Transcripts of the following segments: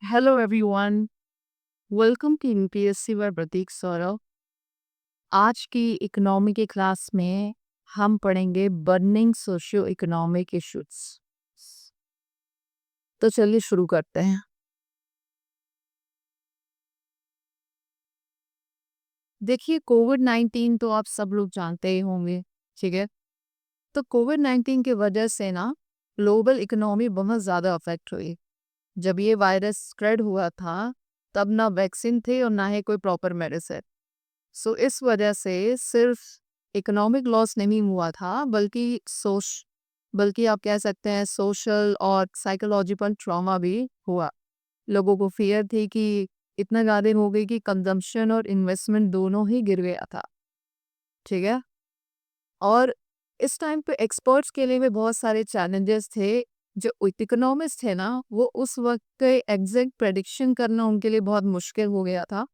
Hello everyone, welcome to UPSC by Prateek Saurabh. आज की economy की क्लास में हम पढ़ेंगे बर्निंग सोशियो इकोनॉमिक इश्यूज। तो चलिए शुरू करते हैं। देखिए, कोविड-19 तो आप सब लोग जानते ही होंगे, ठीक है। तो कोविड-19 की वजह से ना ग्लोबल इकोनॉमी बहुत ज़्यादा अफेक्ट हुई। जब ये वायरस स्प्रेड हुआ था, तब ना वैक्सीन थे और ना ही कोई प्रॉपर मेडिसिन। सो इस वजह से सिर्फ इकोनॉमिक लॉस नहीं हुआ था, बल्कि आप कह सकते हैं सोशल और साइकोलॉजिकल ट्रॉमा भी हुआ। लोगों को फियर थी कि इतना ज़्यादा हो गई कि कंजम्पशन और इन्वेस्टमेंट दोनों ही गिर गया था, ठीक है। और इस टाइम पे एक्सपर्ट्स के लिए भी बहुत सारे चैलेंजेस थे। जो इकोनॉमिस्ट थे ना, वो उस वक्त के एग्जैक्ट प्रेडिक्शन करना उनके लिए बहुत मुश्किल हो गया था,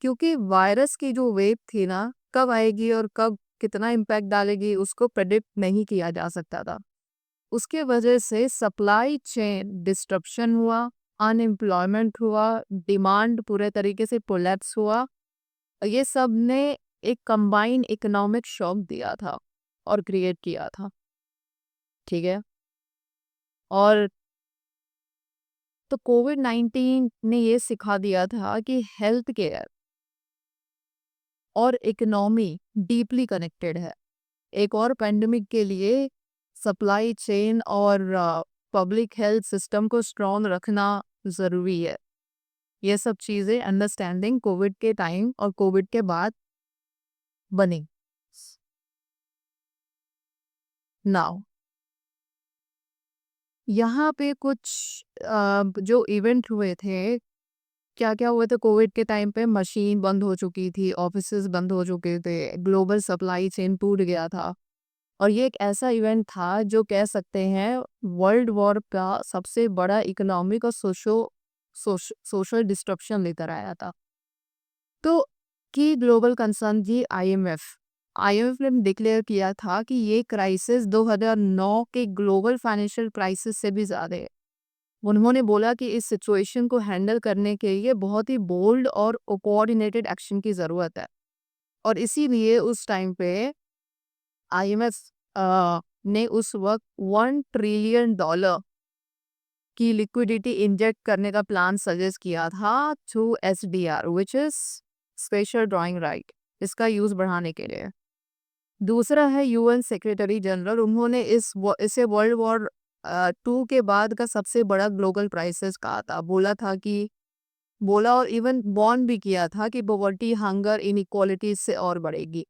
क्योंकि वायरस की जो वेव थी ना, कब आएगी और कब कितना इम्पैक्ट डालेगी उसको प्रेडिक्ट नहीं किया जा सकता था। उसके वजह से सप्लाई चेन डिस्ट्रप्शन हुआ, अनएम्प्लॉयमेंट हुआ, डिमांड पूरे तरीके से कोलैप्स हुआ। ये सब ने एक कंबाइंड इकोनॉमिक शॉक दिया था और क्रिएट किया था, ठीक है। और तो कोविड-19 ने ये सिखा दिया था कि हेल्थ केयर और इकोनॉमी डीपली कनेक्टेड है। एक और पैंडेमिक के लिए सप्लाई चेन और पब्लिक हेल्थ सिस्टम को स्ट्रॉन्ग रखना ज़रूरी है। ये सब चीज़ें अंडरस्टैंडिंग कोविड के टाइम और कोविड के बाद बनी। नाउ यहाँ पे कुछ जो इवेंट हुए थे, क्या-क्या हुए थे कोविड के टाइम पे। मशीन बंद हो चुकी थी, ऑफिसेज़ बंद हो चुके थे, ग्लोबल सप्लाई चेन टूट गया था। और ये एक ऐसा इवेंट था जो कह सकते हैं वर्ल्ड वॉर का सबसे बड़ा इकोनॉमिक और सोशल डिस्ट्रप्शन लेकर आया था। तो की ग्लोबल कंसर्न थी आईएमएफ। आईएमएफ ने डिक्लेयर किया था कि ये क्राइसिस 2009 के ग्लोबल फाइनेंशियल क्राइसिस से भी ज़्यादा है। उन्होंने बोला कि इस सिचुएशन को हैंडल करने के लिए बहुत ही बोल्ड और कोऑर्डिनेटेड एक्शन की ज़रूरत है। और इसीलिए उस टाइम पे आईएमएफ ने उस वक्त $1 ट्रिलियन की लिक्विडिटी इंजेक्ट करने का प्लान सजेस्ट किया था through SDR, which is special drawing right, इसका यूज बढ़ाने के लिए। दूसरा है यूएन सेक्रेटरी जनरल, उन्होंने इसे वर्ल्ड वॉर टू के बाद का सबसे बड़ा ग्लोबल क्राइसिस कहा था। बोला और इवन वॉर्न भी किया था कि पॉवर्टी, हंगर, इनइक्वालिटी इससे और बढ़ेगी।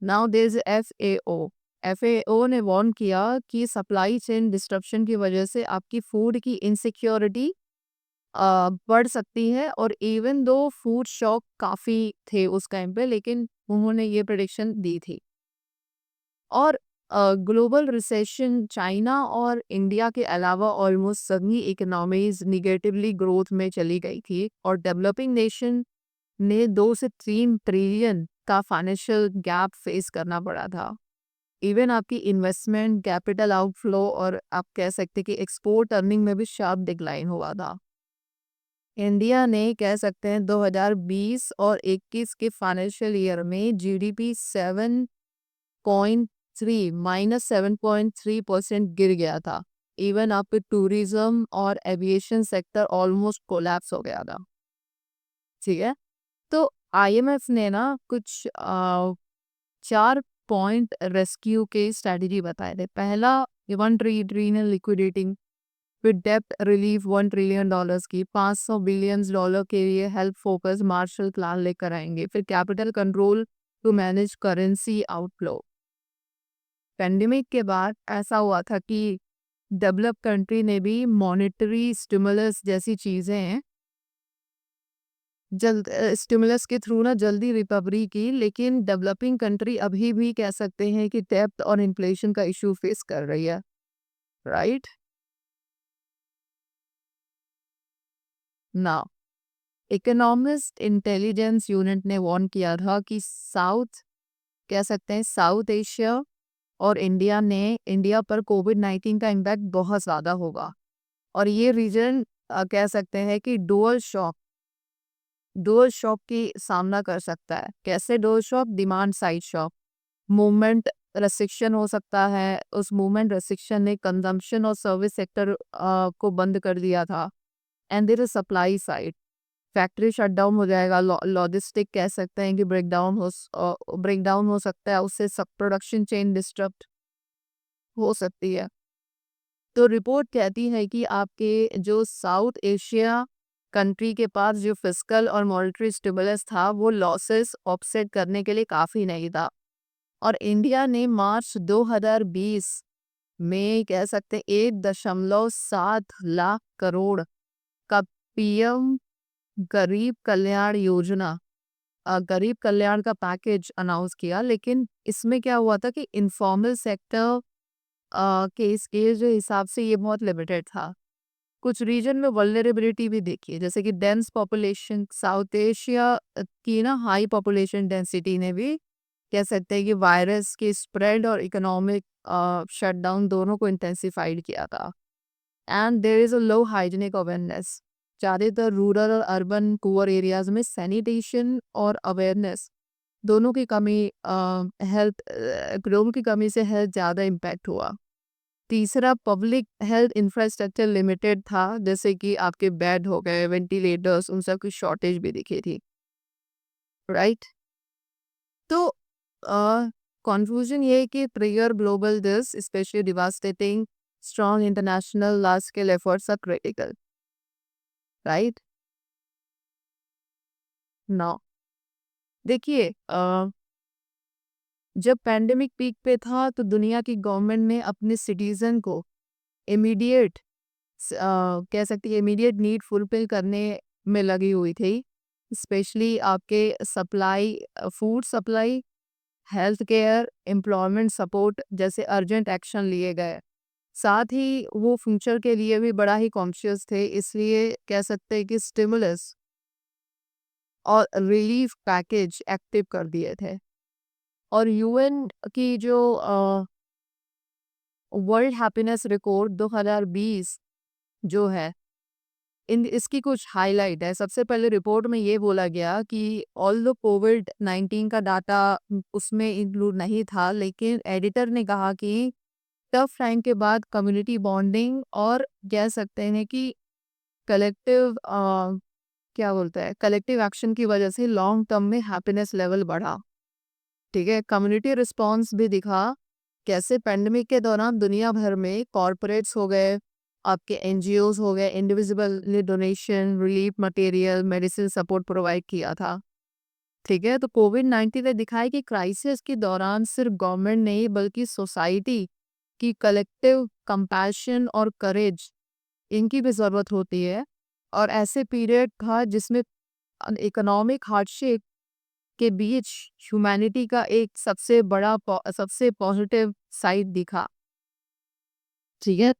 Now there is FAO. FAO ने वार्न किया कि सप्लाई चेन डिस्ट्रप्शन की वजह से आपकी फूड की इनसिक्योरिटी बढ़ सकती है। और इवन दो फूड शॉक काफ़ी थे उस टाइम पे, लेकिन उन्होंने ये प्रेडिक्शन दी थी। और ग्लोबल रिसेशन चाइना और इंडिया के अलावा ऑलमोस्ट सभी इकोनॉमीज निगेटिवली ग्रोथ में चली गई थी, और डेवलपिंग नेशन ने 2 से 3 ट्रिलियन का फाइनेंशियल गैप फेस करना पड़ा था। इवन आपकी इन्वेस्टमेंट, कैपिटल आउटफ्लो और आप कह सकते हैं कि एक्सपोर्ट अर्निंग में भी शार्प डिक्लाइन हुआ था। इंडिया ने कह सकते हैं 2020 और 21 के फाइनेंशियल ईयर में जीडीपी 7.3 गिर गया था। इवन आपके टूरिज्म और एविएशन सेक्टर ऑलमोस्ट कोलैप्स हो गया था, ठीक है। तो आईएमएफ ने ना कुछ 4 पॉइंट रेस्क्यू के स्ट्रैटेजी बताए थे। पहला, 1 ट्रिलियन लिक्विडेटिंग, फिर डेप्ट रिलीफ $1 ट्रिलियन की, $500 बिलियन के लिए हेल्प फोकस मार्शल प्लान लेकर आएंगे, फिर capital control to manage currency outflow. Pandemic के बाद ऐसा हुआ था कि डेवलप कंट्री ने भी मॉनेटरी स्टिमुलस जैसी चीज़ें हैं, स्टिमुलस के थ्रू ना जल्दी रिकवरी की। लेकिन डेवलपिंग कंट्री अभी भी कह सकते हैं कि डेब्ट और इन्फ्लेशन का इशू फेस कर रही है, राइट। ना इकोनॉमिस्ट इंटेलिजेंस यूनिट ने वार्न किया था कि कह सकते हैं साउथ एशिया और इंडिया पर कोविड-19 का इम्पैक्ट बहुत ज़्यादा होगा। और ये रीजन कह सकते हैं कि डुअल शॉक की सामना कर सकता है। कैसे dual shock? Demand side shock, movement restriction हो सकता है। उस मूवमेंट रेस्ट्रिक्शन ने कंजम्पशन और सर्विस सेक्टर को बंद कर दिया था। And there is supply side, factory shutdown हो जाएगा, लॉजिस्टिक कह सकते हैं कि ब्रेकडाउन हो सकता है, उससे सब प्रोडक्शन चेन डिस्टर्ब हो सकती है। तो रिपोर्ट कहती है कि आपके जो साउथ एशिया कंट्री के पास जो फिस्कल और मॉनेटरी स्टिमुलस था वो लॉसेस ऑफसेट करने के लिए काफ़ी नहीं था। और इंडिया ने मार्च 2020 में कह सकते हैं 1.7 लाख करोड़ का पीएम गरीब कल्याण योजना, गरीब कल्याण का पैकेज अनाउंस किया। लेकिन इसमें क्या हुआ था कि इनफॉर्मल सेक्टर के स्केल जो हिसाब से ये बहुत लिमिटेड था। कुछ रीजन में वल्नरेबिलिटी भी देखी है, जैसे कि डेंस पॉपुलेशन, साउथ एशिया की ना हाई पॉपुलेशन डेंसिटी ने भी कह सकते हैं कि वायरस के स्प्रेड और इकोनॉमिक शटडाउन दोनों को इंटेंसिफाइड किया था। And there is a low hygienic awareness. ज़्यादातर रूरल और अर्बन पुअर एरियाज में सैनिटेशन और अवेयरनेस दोनों की कमी, दोनों की कमी से हेल्थ ज़्यादा इम्पैक्ट हुआ। तीसरा, पब्लिक हेल्थ इंफ्रास्ट्रक्चर लिमिटेड था, जैसे कि आपके बेड हो गए, वेंटिलेटर्स, उन सब की शॉर्टेज भी दिखी थी, राइट। तो कंक्लूजन ये है कि trigger global this specially devastating strong international large scale efforts are critical, right. Now देखिए, जब पैंडेमिक पीक पे था तो दुनिया की गवर्नमेंट ने अपने सिटीजन को इमीडिएट कह सकती है इमीडिएट नीड फुलफिल करने में लगी हुई थी। स्पेशली आपके supply, food supply, health care, employment support जैसे अर्जेंट एक्शन लिए गए। साथ ही वो फ्यूचर के लिए भी बड़ा ही कॉन्शियस थे, इसलिए कह सकते हैं कि स्टिमुलस और रिलीफ पैकेज एक्टिव कर दिए थे। और यूएन की जो वर्ल्ड हैप्पीनेस रिकॉर्ड 2020 जो है, इन इसकी कुछ हाइलाइट है। सबसे पहले रिपोर्ट में ये बोला गया कि ऑल्दो कोविड-19 का डाटा उसमें इंक्लूड नहीं था, लेकिन एडिटर ने कहा कि टफ टाइम के बाद कम्युनिटी बॉन्डिंग और कह सकते हैं कि कलेक्टिव क्या बोलते हैं कलेक्टिव एक्शन की वजह से लॉन्ग टर्म में हैप्पीनेस लेवल बढ़ा। ठीक है, कम्युनिटी रिस्पॉन्स भी दिखा। कैसे? पेंडेमिक के दौरान दुनिया भर में कॉरपोरेट्स हो गए, आपके एनजीओज हो गए, इंडिविजुअल ने donation, relief material, medicine support provide किया था। ठीक है, तो कोविड-19 ने दिखाया कि क्राइसिस के दौरान सिर्फ गवर्नमेंट नहीं बल्कि सोसाइटी की कलेक्टिव कंपैशन और करेज, इनकी भी ज़रूरत होती है। और ऐसे पीरियड था जिसमें इकोनॉमिक हार्डशिप के बीच ह्यूमैनिटी का एक सबसे पॉजिटिव साइड दिखा। ठीक है।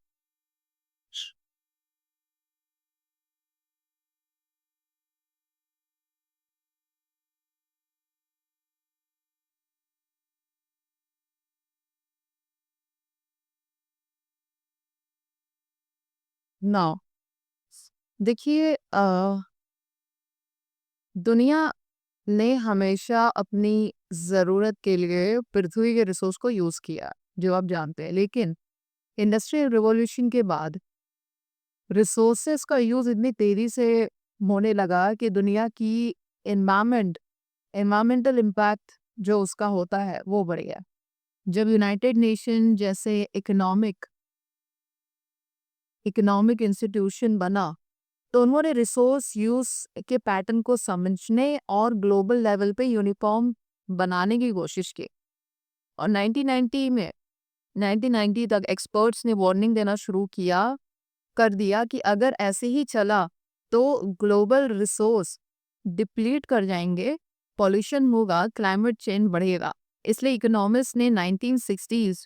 नाउ देखिए, दुनिया ने हमेशा अपनी ज़रूरत के लिए पृथ्वी के रिसोर्स को यूज़ किया, जो आप जानते हैं। लेकिन इंडस्ट्रियल रिवॉल्यूशन के बाद रिसोर्सेस का यूज़ इतनी तेज़ी से होने लगा कि दुनिया की एनवायरमेंटल इम्पैक्ट जो उसका होता है वो बढ़ गया। जब यूनाइटेड नेशन जैसे इकोनॉमिक इंस्टीट्यूशन बना, तो उन्होंने रिसोर्स यूज़ के पैटर्न को समझने और ग्लोबल लेवल पे यूनिफॉर्म बनाने की कोशिश की। और 1990 तक एक्सपर्ट्स ने वार्निंग देना शुरू कर दिया कि अगर ऐसे ही चला तो ग्लोबल रिसोर्स डिप्लीट कर जाएंगे, पॉल्यूशन होगा, क्लाइमेट चेंज बढ़ेगा। इसलिए इकोनॉमिस्ट ने 1960s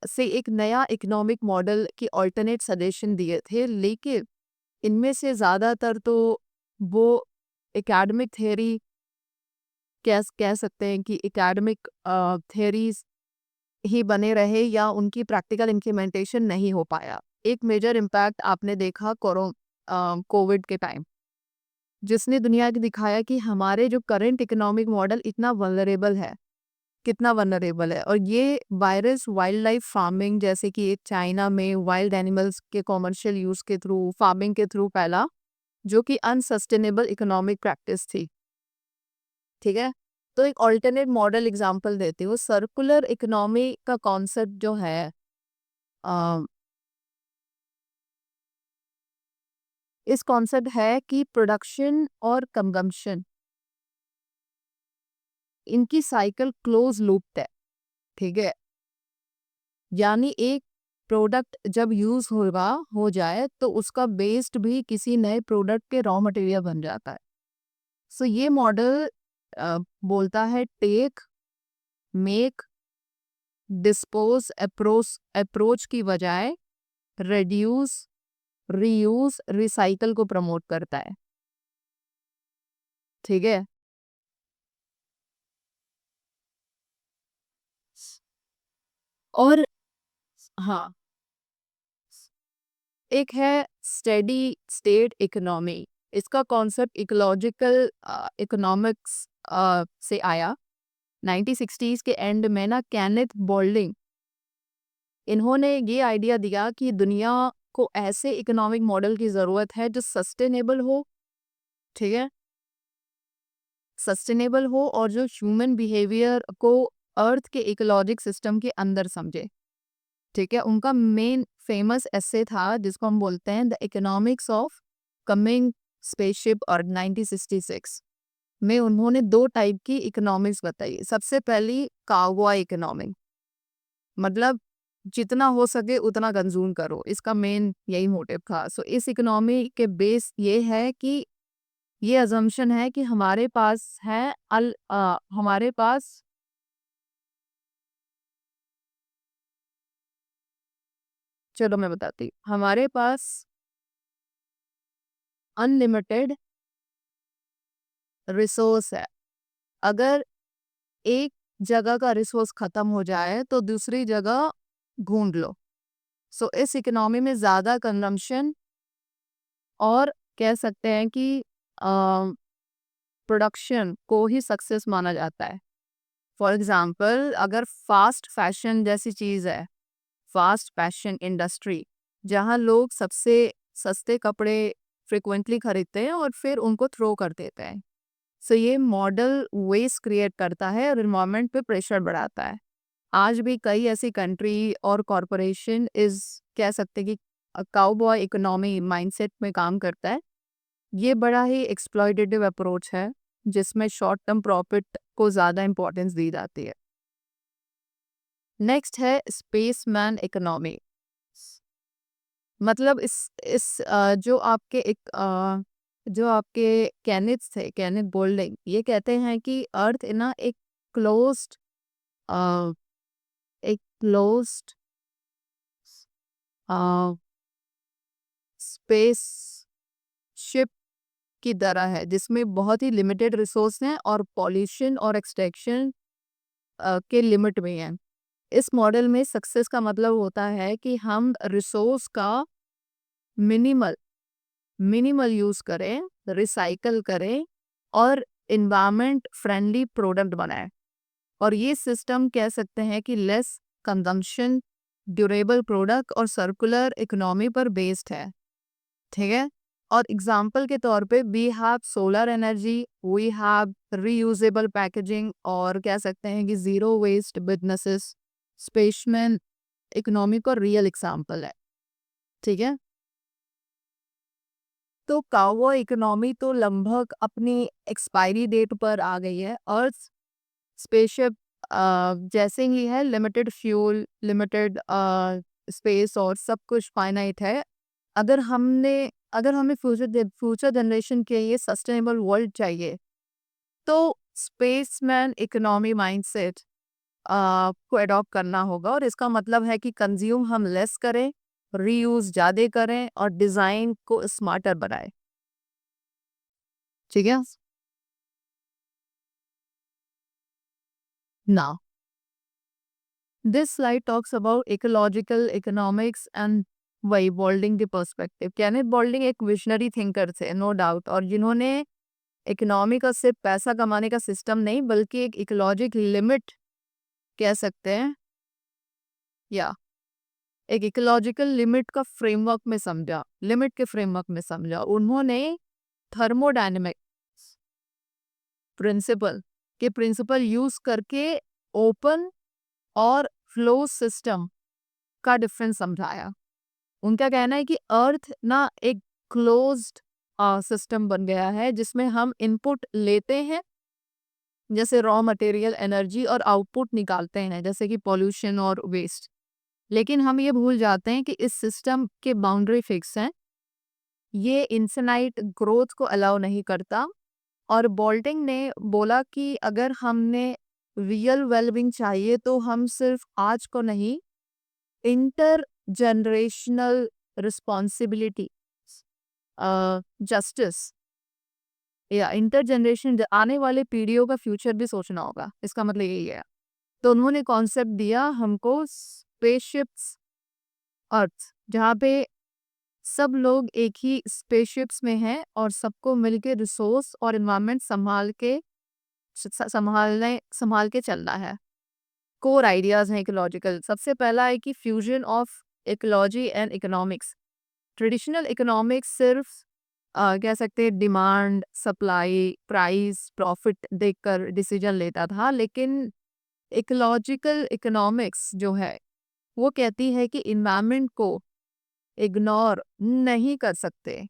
से एक नया इकोनॉमिक मॉडल की ऑल्टरनेट सजेशन दिए थे। लेकिन इनमें से ज़्यादातर तो वो एकेडमिक थ्योरी कह सकते हैं कि एकेडमिक थ्योरीज ही बने रहे या उनकी प्रैक्टिकल इम्प्लीमेंटेशन नहीं हो पाया। एक मेजर इम्पैक्ट आपने देखा कोविड के टाइम, जिसने दुनिया को दिखाया कि हमारे जो करंट इकोनॉमिक मॉडल इतना वल्नरेबल है, कितना वल्नरेबल है। और ये वायरस वाइल्ड लाइफ फार्मिंग, जैसे कि एक चाइना में वाइल्ड एनिमल्स के कॉमर्शियल यूज के थ्रू, फार्मिंग के थ्रू फैला, जो कि अनसस्टेनेबल इकोनॉमिक प्रैक्टिस थी। ठीक है, तो एक ऑल्टरनेट मॉडल एग्जांपल देती हूँ। सर्कुलर इकोनॉमी का कॉन्सेप्ट जो है, अ, इस कॉन्सेप्ट है कि प्रोडक्शन और कंजम्पशन, इनकी साइकिल क्लोज लूप्ड है। ठीक है, यानी एक प्रोडक्ट जब यूज होगा हो जाए तो उसका वेस्ट भी किसी नए प्रोडक्ट के रॉ मटेरियल बन जाता है। सो ये मॉडल बोलता है take, make, dispose approach approach की बजाय रिड्यूस, रीयूज, रिसाइकल को प्रमोट करता है। ठीक है, और हाँ, एक है स्टेडी स्टेट इकोनॉमी। इसका कॉन्सेप्ट इकोलॉजिकल इकोनॉमिक्स से आया 1960s के एंड में ना, कैनेथ बोल्डिंग, इन्होंने ये आइडिया दिया कि दुनिया को ऐसे इकोनॉमिक मॉडल की ज़रूरत है जो सस्टेनेबल हो। ठीक है, सस्टेनेबल हो और जो ह्यूमन बिहेवियर को अर्थ के इकोलॉजिक सिस्टम के अंदर समझे। ठीक है, उनका मेन फेमस एसे था जिसको हम बोलते हैं the economics of coming spaceship, और 1966 में उन्होंने दो टाइप की इकोनॉमिक्स बताई। सबसे पहली काउबॉय इकोनॉमिक, मतलब जितना हो सके उतना कंज्यूम करो, इसका मेन यही मोटिव था। सो इस इकोनॉमी के बेस ये है कि ये अजम्पशन है कि हमारे पास है हमारे पास चलो मैं बताती हूँ, हमारे पास अनलिमिटेड रिसोर्स है। अगर एक जगह का रिसोर्स खत्म हो जाए तो दूसरी जगह ढूंढ लो। सो इस इकोनॉमी में ज़्यादा कंजम्पशन, और कह सकते हैं कि प्रोडक्शन को ही सक्सेस माना जाता है। फॉर एग्जांपल, अगर फास्ट फैशन जैसी चीज़ है, फास्ट फैशन इंडस्ट्री, जहाँ लोग सबसे सस्ते कपड़े फ्रिक्वेंटली खरीदते हैं और फिर उनको थ्रो कर देते हैं। सो ये मॉडल वेस्ट क्रिएट करता है और इन्वायरमेंट पे प्रेशर बढ़ाता है। आज भी कई ऐसी कंट्री और कॉरपोरेशन इस कह सकते हैं कि काउबॉय इकोनॉमी माइंडसेट में काम करता है। ये बड़ा ही एक्सप्लॉयटेटिव अप्रोच है जिसमें शॉर्ट टर्म प्रॉफिट को ज़्यादा इंपॉर्टेंस दी जाती है। नेक्स्ट है स्पेसमैन इकोनॉमी। मतलब जो आपके केनेथ थे, केनेथ बोल्डिंग, ये कहते हैं कि अर्थ ना क्लोज्ड एक क्लोज्ड स्पेस शिप की तरह है जिसमें बहुत ही लिमिटेड रिसोर्स हैं और पॉल्यूशन और एक्सट्रैक्शन के लिमिट में है। इस मॉडल में सक्सेस का मतलब होता है कि हम रिसोर्स का मिनिमल मिनिमल यूज़ करें, रिसाइकल करें और इन्वायरमेंट फ्रेंडली प्रोडक्ट बनाएं। और ये सिस्टम कह सकते हैं कि लेस कंजम्पशन, ड्यूरेबल प्रोडक्ट और सर्कुलर इकोनॉमी पर बेस्ड है। ठीक है, और एग्जाम्पल के तौर पे we have solar energy, we have reusable packaging, और कह सकते हैं कि zero waste businesses. Spaceman economy का रियल एग्जाम्पल है। ठीक है, तो काउबॉय इकोनॉमी तो लगभग अपनी एक्सपायरी डेट पर आ गई है। और स्पेसशिप जैसे ही है, लिमिटेड फ्यूल, लिमिटेड स्पेस और सब कुछ फाइनाइट है। अगर हमने अगर हमें फ्यूचर जनरेशन के लिए सस्टेनेबल वर्ल्ड चाहिए तो स्पेसमैन इकोनॉमी माइंडसेट को अडॉप्ट करना होगा। और इसका मतलब है कि कंज्यूम हम लेस करें, रीयूज ज़्यादा करें और डिज़ाइन को स्मार्टर बनाएं। ठीक है ना, this slide talks about ecological economics and वही बोल्डिंग के पर्सपेक्टिव, केनेथ बोल्डिंग एक विजनरी थिंकर थे नो डाउट, और जिन्होंने इकोनॉमी का सिर्फ पैसा कमाने का सिस्टम नहीं बल्कि एक इकोलॉजिक लिमिट कह सकते हैं, या एक इकोलॉजिकल लिमिट का फ्रेमवर्क में समझा, लिमिट के फ्रेमवर्क में समझा। उन्होंने थर्मोडायनेमिक प्रिंसिपल यूज करके ओपन और फ्लो सिस्टम का डिफरेंस समझाया। उनका कहना है कि अर्थ ना एक क्लोज्ड सिस्टम बन गया है जिसमें हम इनपुट लेते हैं जैसे रॉ मटेरियल एनर्जी और आउटपुट निकालते हैं जैसे कि पॉल्यूशन और वेस्ट, लेकिन हम ये भूल जाते हैं कि इस सिस्टम के बाउंड्री फिक्स हैं, ये इन्फिनाइट ग्रोथ को अलाउ नहीं करता। और बोल्टिंग ने बोला कि अगर हमने रियल वेलबिंग चाहिए तो हम सिर्फ आज को नहीं, इंटर जनरेशनल रिस्पॉन्सिबिलिटी, जस्टिस या इंटर जनरेशन आने वाले पीढ़ियों का फ्यूचर भी सोचना होगा, इसका मतलब यही है। तो उन्होंने कॉन्सेप्ट दिया हमको स्पेसशिप्स अर्थ, जहाँ पे सब लोग एक ही स्पेसशिप्स में हैं और सबको मिलके रिसोर्स और इन्वायरमेंट संभाल के चलना है। कोर आइडियाज हैं इकोलॉजिकल। सबसे पहला है कि fusion of ecology and economics. Traditional economics सिर्फ कह सकते हैं डिमांड, सप्लाई, प्राइस, प्रॉफिट देखकर डिसीजन लेता था, लेकिन इकोलॉजिकल इकोनॉमिक्स जो है वो कहती है कि इन्वायरमेंट को इग्नोर नहीं कर सकते।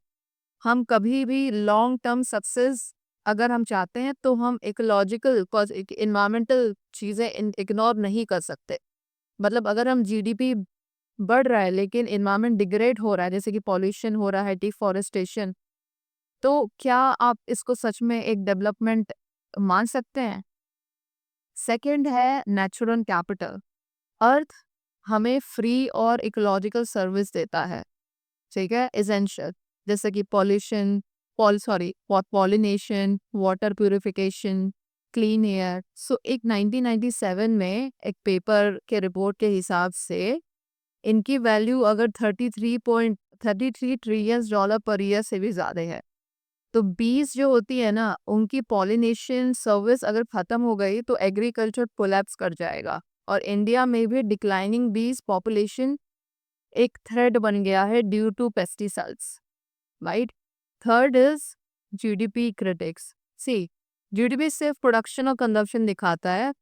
हम कभी भी लॉन्ग टर्म सक्सेस अगर हम चाहते हैं तो हम इकोलॉजिकल इन्वायरमेंटल चीज़ें इग्नोर नहीं कर सकते। मतलब अगर हम जीडीपी बढ़ रहा है लेकिन इन्वायरमेंट डिग्रेड हो रहा है जैसे कि पॉल्यूशन हो रहा है, डिफॉरेस्टेशन, तो क्या आप इसको सच में एक डेवलपमेंट मान सकते हैं? सेकंड है नेचुरल कैपिटल। अर्थ हमें फ्री और इकोलॉजिकल सर्विस देता है, ठीक है, एसेंशियल, जैसे कि pollination, water purification, clean air. So एक 1997 में एक पेपर के रिपोर्ट के हिसाब से इनकी वैल्यू अगर 33 ट्रिलियन डॉलर पर ईयर से भी ज़्यादा है। तो बीज जो होती है ना, उनकी पॉलिनेशन सर्विस अगर ख़त्म हो गई तो एग्रीकल्चर कोलैप्स कर जाएगा। और इंडिया में भी डिक्लाइनिंग बीज पॉपुलेशन एक थ्रेड बन गया है due to pesticides, right. Third is GDP critics. See, GDP सिर्फ प्रोडक्शन और कंजप्शन दिखाता है,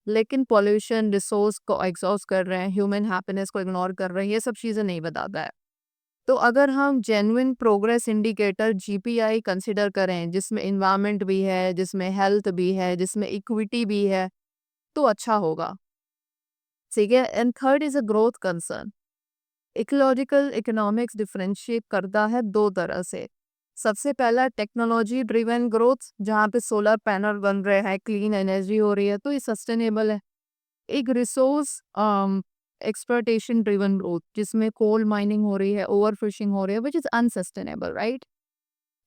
लेकिन पॉल्यूशन, रिसोर्स को एग्जॉस्ट कर रहे हैं, ह्यूमन हैप्पीनेस को इग्नोर कर रहे हैं, ये सब चीज़ें नहीं बताता है। तो अगर हम genuine progress indicator GPI consider करें जिसमें इन्वायरमेंट भी है, जिसमें हेल्थ भी है, जिसमें इक्विटी भी है, तो अच्छा होगा, ठीक है। And third is a growth concern. Ecological economics differentiate करता है दो तरह से। सबसे पहला टेक्नोलॉजी ड्रिवन ग्रोथ, जहाँ पे सोलर पैनल बन रहे हैं, क्लीन एनर्जी हो रही है, तो ये सस्टेनेबल है। एक रिसोर्स एक्सप्लॉयटेशन ड्रिवन ग्रोथ जिसमें कोल माइनिंग हो रही है, ओवर फिशिंग हो रही है, which is unsustainable, right.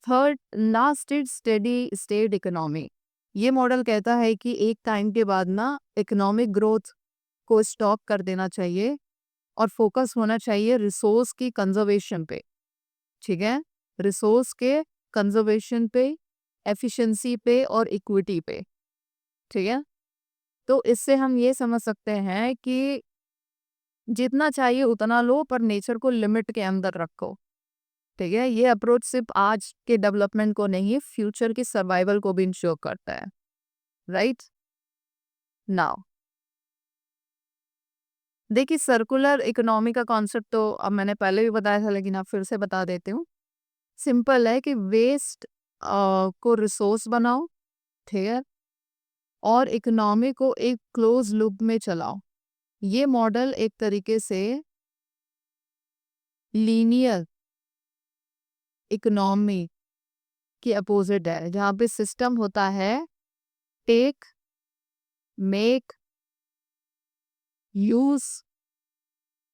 Third, last is steady state economy. ये मॉडल कहता है कि एक टाइम के बाद ना इकोनॉमिक ग्रोथ को स्टॉप कर देना चाहिए और फोकस होना चाहिए रिसोर्स की कंजर्वेशन पे, ठीक है, रिसोर्स के कंजर्वेशन पे, एफिशिएंसी पे और इक्विटी पे, ठीक है। तो इससे हम ये समझ सकते हैं कि जितना चाहिए उतना लो पर नेचर को लिमिट के अंदर रखो, ठीक है। ये अप्रोच सिर्फ आज के डेवलपमेंट को नहीं, फ्यूचर की सर्वाइवल को भी इंश्योर करता है, राइट। नाउ देखिए, सर्कुलर इकोनॉमी का कॉन्सेप्ट तो अब मैंने पहले भी बताया था लेकिन अब फिर से बता देती हूँ। सिंपल है कि वेस्ट को रिसोर्स बनाओ, ठीक है, और इकोनॉमी को एक क्लोज लूप में चलाओ। ये मॉडल एक तरीके से लीनियर इकोनॉमी की अपोजिट है, जहाँ पे सिस्टम होता है take, make, use,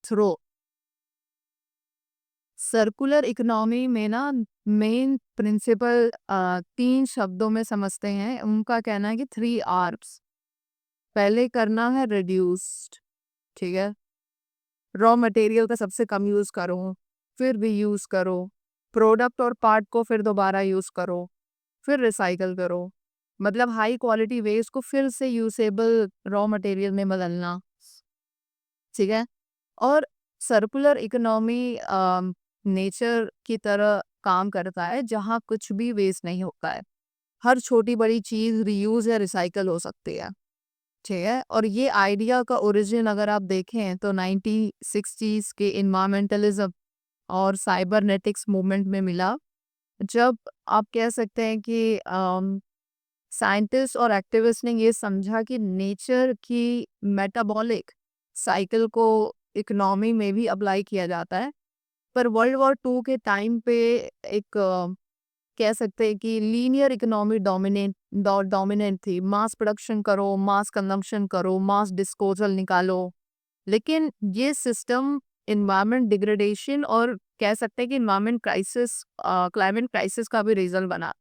throw. Circular economy में ना मेन प्रिंसिपल तीन शब्दों में समझते हैं। उनका कहना है कि 3 आर्म्स। पहले करना है रिड्यूस्ड, ठीक है, रॉ मटेरियल का सबसे कम यूज़ करो, फिर रीयूज़ करो, प्रोडक्ट और पार्ट को फिर दोबारा यूज़ करो, फिर रिसाइकल करो। मतलब हाई क्वालिटी वेस्ट को फिर से यूसेबल रॉ मटेरियल में बदलना, ठीक है? और सर्कुलर इकोनॉमी नेचर की तरह काम करता है जहाँ कुछ भी वेस्ट नहीं होता है। हर छोटी बड़ी चीज़ रीयूज़ या रिसाइकल हो सकती है, ठीक है? और ये आइडिया का ओरिजिन अगर आप देखें तो 1960s के इन्वायरमेंटलिज्म और साइबरनेटिक्स मूवमेंट में मिला। जब आप कह सकते हैं कि साइंटिस्ट और एक्टिविस्ट ने ये समझा कि नेचर की मेटाबॉलिक साइकिल को इकोनॉमी में भी अप्लाई किया जाता है। पर वर्ल्ड वॉर 2 के टाइम पे एक कह सकते हैं कि लीनियर इकोनॉमी डोमिनेंट थी। मास प्रोडक्शन करो, मास कंजम्पशन करो, मास डिस्पोजल निकालो। लेकिन ये सिस्टम एनवायरनमेंट डिग्रेडेशन और कह सकते हैं कि एनवायरनमेंट क्राइसिस क्लाइमेट क्राइसिस का भी रीजन बना।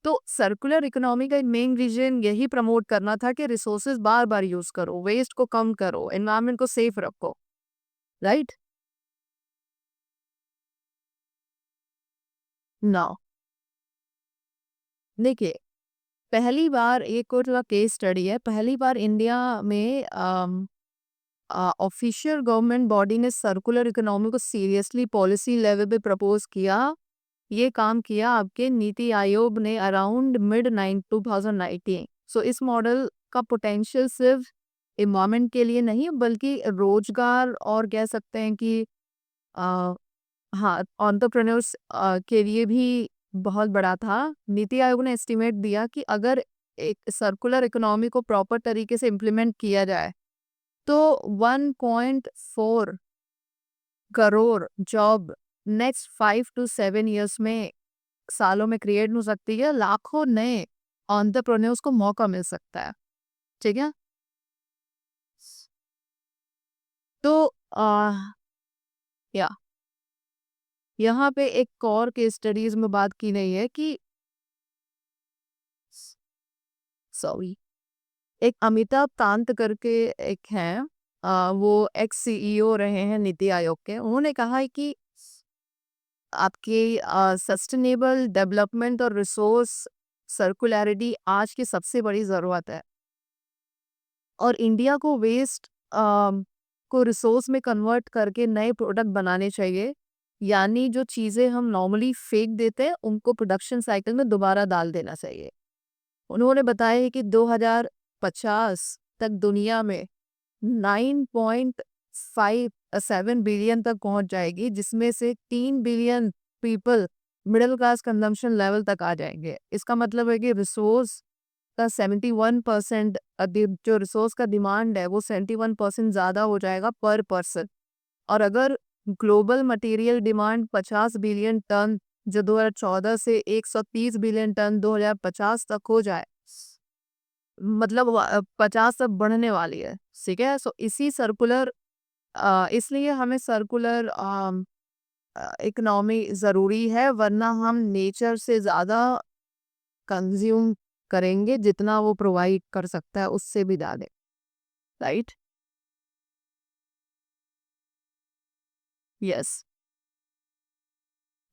तो सर्कुलर इकोनॉमी का मेन रीजन यही प्रमोट करना था कि रिसोर्सेज बार बार यूज करो, वेस्ट को कम करो, एनवायरनमेंट को सेफ रखो, राइट? ना देखिए, पहली बार एक और केस स्टडी है। पहली बार इंडिया में ऑफिशियल गवर्नमेंट बॉडी ने सर्कुलर इकोनॉमी को सीरियसली पॉलिसी लेवल पे प्रपोज किया। ये काम किया आपके नीति आयोग ने अराउंड मिड 2019। सो इस मॉडल का पोटेंशियल सिर्फ इन्वायरमेंट के लिए नहीं बल्कि रोजगार और कह सकते हैं कि अ, हाँ, एंटरप्रेन्योर्स के लिए भी बहुत बड़ा था। नीति आयोग ने एस्टिमेट दिया कि अगर एक सर्कुलर इकोनॉमी को प्रॉपर तरीके से इम्प्लीमेंट किया जाए तो 1.4 crore job next 5 to 7 years में सालों में क्रिएट हो सकती है। लाखों नए एंटरप्रेन्योर्स को मौका मिल सकता है, ठीक है? तो आ, या यहाँ पे एक और केस स्टडीज में बात की गई है कि सॉरी, एक अमिताभ कांत करके एक हैं, वो एक्स सीईओ रहे हैं नीति आयोग के। उन्होंने कहा है कि आपके सस्टेनेबल डेवलपमेंट और रिसोर्स सर्कुलैरिटी आज की सबसे बड़ी ज़रूरत है। और इंडिया को वेस्ट को रिसोर्स में कन्वर्ट करके नए प्रोडक्ट बनाने चाहिए। यानी जो चीज़ें हम नॉर्मली फेंक देते हैं उनको प्रोडक्शन साइकिल में दोबारा डाल देना चाहिए। उन्होंने बताया है कि 2050 तक दुनिया में 9.57 बिलियन तक पहुंच जाएगी, जिसमें से 3 billion people middle class consumption level तक आ जाएंगे। इसका मतलब है कि रिसोर्स का 71% जो रिसोर्स का डिमांड है वो 71% ज़्यादा हो जाएगा पर पर्सन। और अगर global material demand 50 billion ton जो 2014 से 130 बिलियन टन 2050 तक हो जाए, मतलब 50 तक बढ़ने वाली है, ठीक है? सो इसी सर्कुलर इसलिए हमें सर्कुलर इकोनॉमी ज़रूरी है, वरना हम नेचर से ज़्यादा कंज्यूम करेंगे जितना वो प्रोवाइड कर सकता है उससे भी ज़्यादा, right? Yes.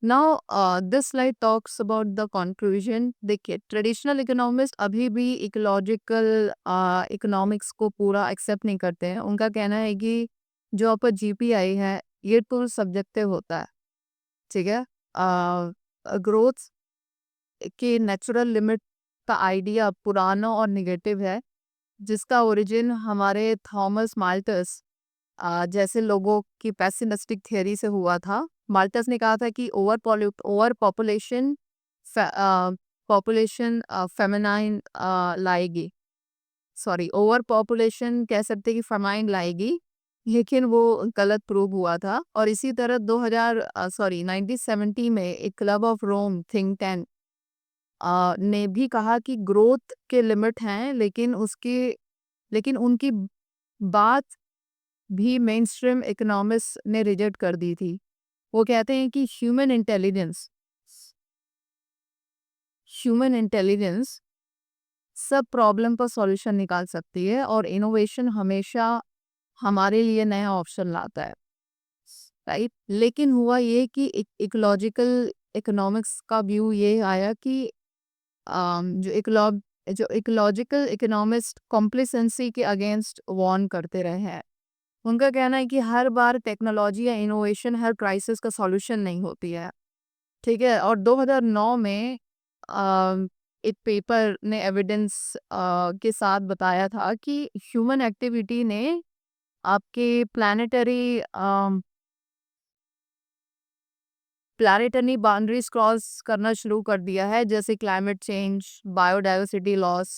Now this slide talks about the conclusion. देखिए, ट्रेडिशनल इकोनॉमिस्ट अभी भी इकोलॉजिकल इकोनॉमिक्स को पूरा एक्सेप्ट नहीं करते हैं। उनका कहना है कि जो आपका जीपीआई है ये तो सब्जेक्टिव होता है, ठीक है? ग्रोथ के नेचुरल लिमिट का आइडिया पुराना और निगेटिव है, जिसका ओरिजिन हमारे थॉमस माल्टस जैसे लोगों की पेसिमिस्टिक थियरी से हुआ था। माल्टस ने कहा था कि ओवर पॉपुलेशन फेमिनाइन लाएगी, सॉरी, ओवर पॉपुलेशन कह सकते हैं कि फेमाइन लाएगी, लेकिन वो गलत प्रूव हुआ था। और इसी तरह 1970 में एक club of Rome think tank ने भी कहा कि ग्रोथ के लिमिट हैं, लेकिन उनकी बात भी मेनस्ट्रीम इकोनॉमिस्ट ने रिजेक्ट कर दी थी। वो कहते हैं कि ह्यूमन इंटेलिजेंस सब प्रॉब्लम का सॉल्यूशन निकाल सकती है और इनोवेशन हमेशा हमारे लिए नया ऑप्शन लाता है। राइट। लेकिन हुआ ये कि इकोलॉजिकल इकोनॉमिक्स का व्यू ये आया कि जो इकोलॉजिकल इकोनॉमिस्ट कॉम्प्लिसेंसी के अगेंस्ट वार्न करते रहे हैं। उनका कहना है कि हर बार टेक्नोलॉजी या इनोवेशन हर क्राइसिस का सॉल्यूशन नहीं होती है। ठीक है। और 2009 में अ, एक पेपर ने एविडेंस के साथ बताया था कि ह्यूमन एक्टिविटी ने आपके प्लानेटरी बाउंड्रीज क्रॉस करना शुरू कर दिया है, जैसे climate change, biodiversity loss,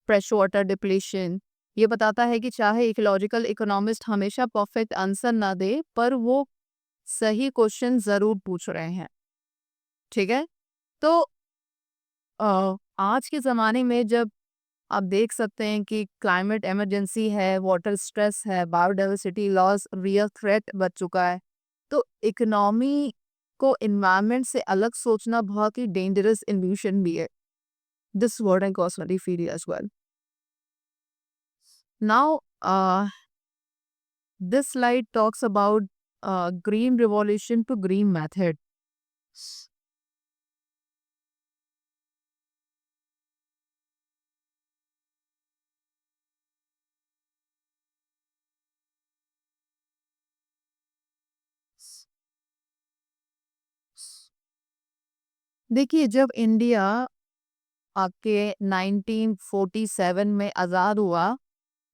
fresh water depletion. ये बताता है कि चाहे इकोलॉजिकल इकोनॉमिस्ट हमेशा परफेक्ट आंसर ना दे, पर वो सही क्वेश्चन जरूर पूछ रहे हैं। ठीक है। तो आज के ज़माने में जब आप देख सकते हैं कि क्लाइमेट इमरजेंसी है, वाटर स्ट्रेस है, बायोडाइवर्सिटी लॉस रियल थ्रेट बन चुका है, तो इकोनॉमी को एनवायरनमेंट से अलग सोचना बहुत ही डेंजरस इल्यूशन भी है। This word I personally feel as well. Now this slide talks about green revolution to green method. देखिए, जब इंडिया आपके 1947 में आज़ाद हुआ,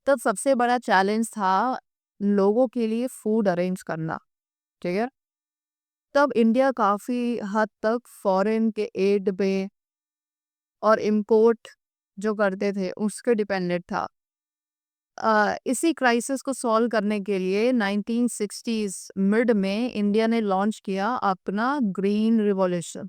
तब सबसे बड़ा चैलेंज था लोगों के लिए फूड अरेंज करना। ठीक है। तब इंडिया काफ़ी हद तक फॉरेन के एड पे और इम्पोर्ट जो करते थे उसके डिपेंडेंट था। इसी क्राइसिस को सॉल्व करने के लिए 1960s मिड में इंडिया ने लॉन्च किया अपना ग्रीन रिवॉल्यूशन।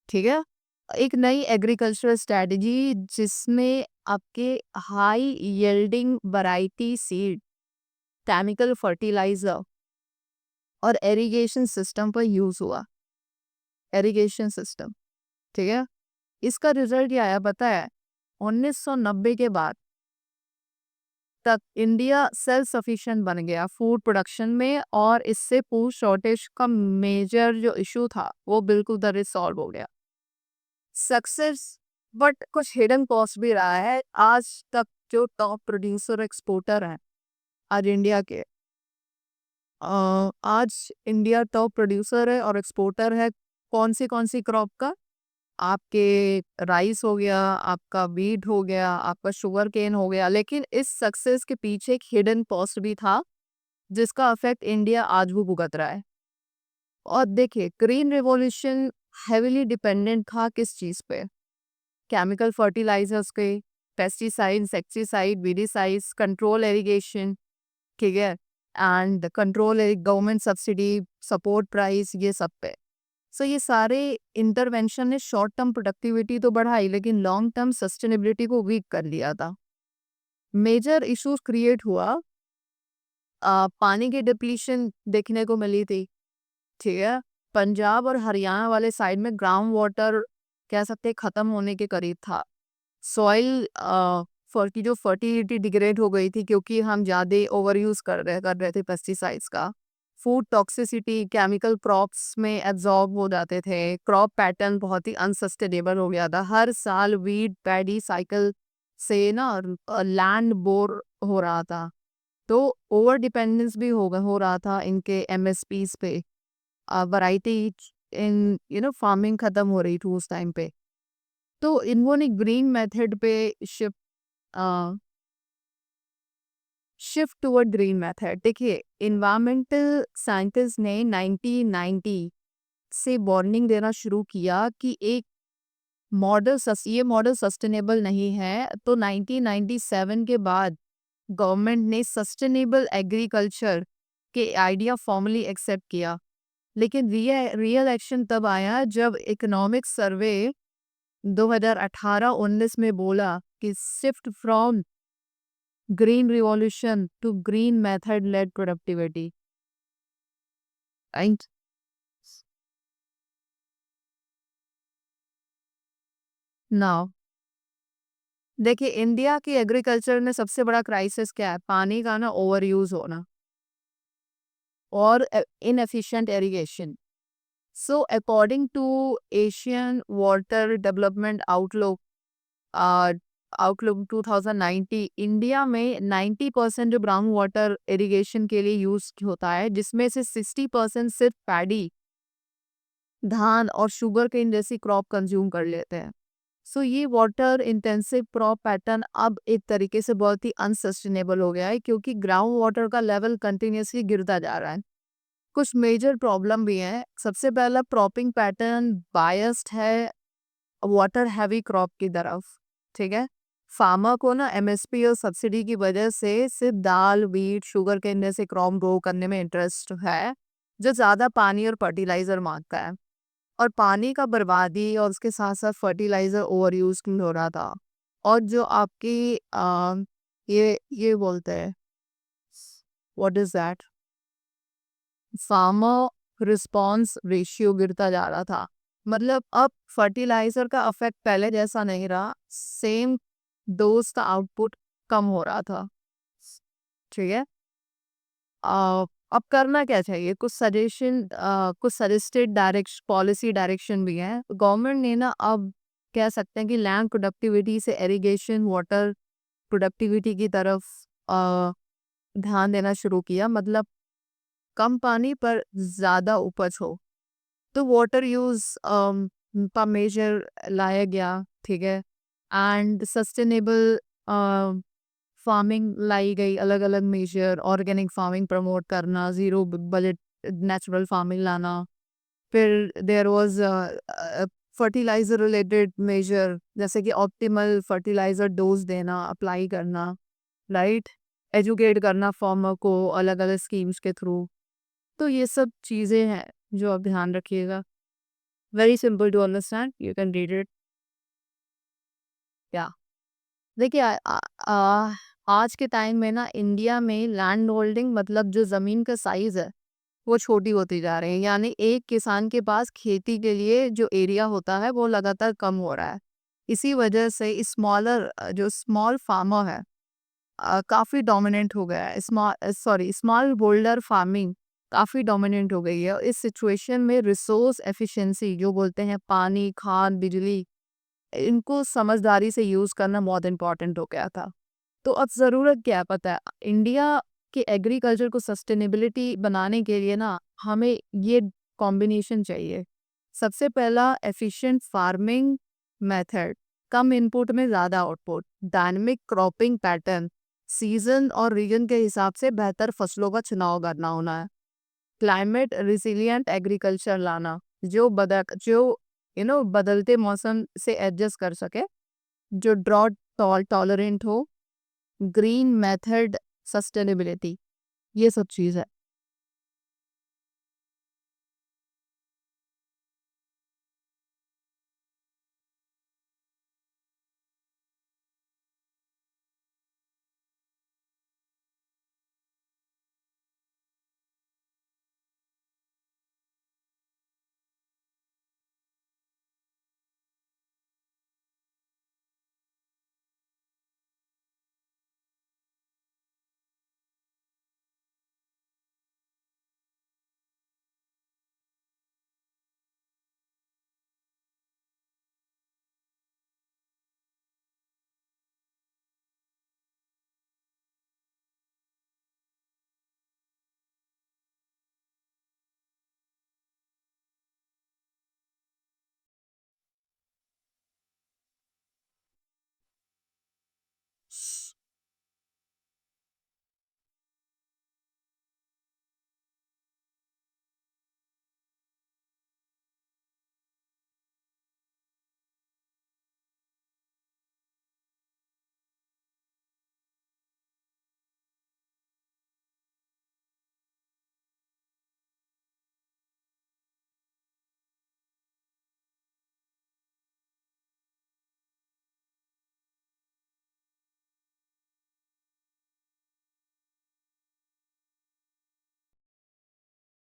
ठीक है। एक नई एग्रीकल्चरल स्ट्रेटजी जिसमें आपके high yielding variety seed, chemical fertiliser और इरिगेशन सिस्टम पर यूज हुआ। Irrigation system. ठीक है। इसका रिजल्ट क्या आया पता है? 1990 के बाद तक इंडिया सेल्फ सफिशिएंट बन गया फूड प्रोडक्शन में, और इससे फूड शॉर्टेज का मेजर जो इशू था वो बिल्कुल तरह सॉल्व हो गया। सक्सेस, बट कुछ हिडन कॉस्ट भी रहा है। आज तक जो टॉप प्रोड्यूसर एक्सपोर्टर हैं आज इंडिया के, आज इंडिया टॉप प्रोड्यूसर है और एक्सपोर्टर है कौन सी क्रॉप का? आपके राइस हो गया, आपका वीट हो गया, आपका शुगर केन हो गया। लेकिन इस सक्सेस के पीछे एक हिडन कॉस्ट भी था जिसका इफेक्ट इंडिया आज भी भुगत रहा है। और देखिए, ग्रीन रिवॉल्यूशन हेविली डिपेंडेंट था किस चीज़ पे? केमिकल फर्टिलाइजर्स के, pesticide, insecticide, weedicides, control irrigation. ठीक है। And control government subsidy, support price, ये सब पे। सो ये सारे इंटरवेंशन ने शॉर्ट टर्म प्रोडक्टिविटी तो बढ़ाई, लेकिन लॉन्ग टर्म सस्टेनेबिलिटी को वीक कर लिया था। मेजर इश्यूज क्रिएट हुआ, पानी की डिप्लीशन देखने को मिली थी। ठीक है। पंजाब और हरियाणा वाले साइड में ग्राउंड वाटर कह सकते हैं खत्म होने के करीब था। सॉइल फॉर की जो फर्टिलिटी डिग्रेड हो गई थी क्योंकि हम ज़्यादा ओवर यूज़ कर रहे थे पेस्टिसाइड्स का। फूड टॉक्सिसिटी, केमिकल क्रॉप्स में एब्जॉर्ब हो जाते थे। क्रॉप पैटर्न बहुत ही अनसस्टेनेबल हो गया था। हर साल वीट पैडी साइकिल से ना लैंड बोर हो रहा था। तो ओवर डिपेंडेंस भी हो रहा था इनके एमएसपीज पे। वैरायटी इन फार्मिंग खत्म हो रही थी उस टाइम पे। तो इन्होंने ग्रीन मेथड पे शिफ्ट टुवर्ड ग्रीन मेथड। देखिए, इन्वायरमेंटल साइंटिस्ट ने 1990 से वार्निंग देना शुरू किया कि ये मॉडल सस्टेनेबल नहीं है। तो 1997 के बाद गवर्नमेंट ने सस्टेनेबल एग्रीकल्चर के आइडिया फॉर्मली एक्सेप्ट किया। लेकिन रियल एक्शन तब आया जब इकोनॉमिक सर्वे 2018-19 में बोला कि shift from green revolution to green method led productivity. Right. Now देखिए, इंडिया की एग्रीकल्चर में सबसे बड़ा क्राइसिस क्या है? पानी का ना ओवर यूज होना। और inefficient irrigation. So according to Asian Water Development uh, Outlook 2090, India में 90% जो ग्राउंड वाटर इरिगेशन के लिए यूज होता है, जिसमें से 60% सिर्फ पैडी, धान और शुगर केन जैसी क्रॉप कंज्यूम कर लेते हैं. सो ये वाटर इंटेंसिव क्रॉप पैटर्न अब एक तरीके से बहुत ही अनसस्टेनेबल हो गया है, क्योंकि ग्राउंड वाटर का लेवल कंटिन्यूसली गिरता जा रहा है. कुछ मेजर प्रॉब्लम भी हैं. सबसे पहला, क्रॉपिंग पैटर्न बायस्ड है वाटर हैवी क्रॉप की तरफ. ठीक है, फार्मर को ना एमएसपी और सब्सिडी की वजह से सिर्फ दाल, वीट, शुगर केन जैसे क्रॉप ग्रो करने में इंटरेस्ट है, जो ज़्यादा पानी और फर्टिलाइजर मांगता है. और पानी का बर्बादी और उसके साथ साथ फर्टिलाइजर ओवर यूज हो रहा था. और जो आपकी ये बोलते हैं, what is that, farmer response ratio गिरता जा रहा था. मतलब अब फर्टिलाइजर का अफेक्ट पहले जैसा नहीं रहा, सेम डोज का आउटपुट कम हो रहा था. ठीक है, अब करना क्या चाहिए? कुछ सजेस्टेड पॉलिसी डायरेक्शन भी है. गवर्नमेंट ने ना अब कह सकते हैं कि लैंड प्रोडक्टिविटी से इरिगेशन वाटर प्रोडक्टिविटी की तरफ ध्यान देना शुरू किया. मतलब कम पानी पर ज़्यादा उपज हो, तो वाटर यूज का मेजर लाया गया. ठीक है, एंड सस्टेनेबल फार्मिंग लाई गई, अलग अलग मेजर, ऑर्गेनिक फार्मिंग प्रमोट करना, ज़ीरो बजट नेचुरल फार्मिंग लाना. फिर there was fertiliser related measure, जैसे कि ऑप्टिमल फर्टिलाइजर डोज देना, अप्लाई करना, राइट, एजुकेट करना फार्मर को अलग अलग स्कीम्स के थ्रू. तो ये सब चीज़ें हैं जो आप ध्यान रखिएगा. Very simple to understand, you can read it. या देखिए, आज के टाइम में ना इंडिया में लैंड होल्डिंग, मतलब जो ज़मीन का साइज़ है, वो छोटी होती जा रही है. यानी एक किसान के पास खेती के लिए जो एरिया होता है वो लगातार कम हो रहा है. इसी वजह से जो स्मॉल फार्मर है, काफ़ी डोमिनेंट हो गया है. स्मॉल होल्डर फार्मिंग काफ़ी डोमिनेंट हो गई है. इस सिचुएशन में रिसोर्स एफिशिएंसी, जो बोलते हैं पानी, खाद, बिजली, इनको समझदारी से यूज़ करना बहुत इम्पोर्टेंट हो गया था. तो अब ज़रूरत क्या है पता है? इंडिया के एग्रीकल्चर को सस्टेनेबिलिटी बनाने के लिए ना हमें ये कॉम्बिनेशन चाहिए. सबसे पहला, एफिशिएंट फार्मिंग मेथड, कम इनपुट में ज़्यादा output, dynamic cropping pattern, season और रीजन के हिसाब से बेहतर फसलों का चुनाव करना होना है. क्लाइमेट रिसिलियंट एग्रीकल्चर लाना, जो बदलते मौसम से एडजस्ट कर सके, जो ड्रॉट टॉलरेंट हो, ग्रीन मेथड, सस्टेनेबिलिटी, ये सब चीज़ है.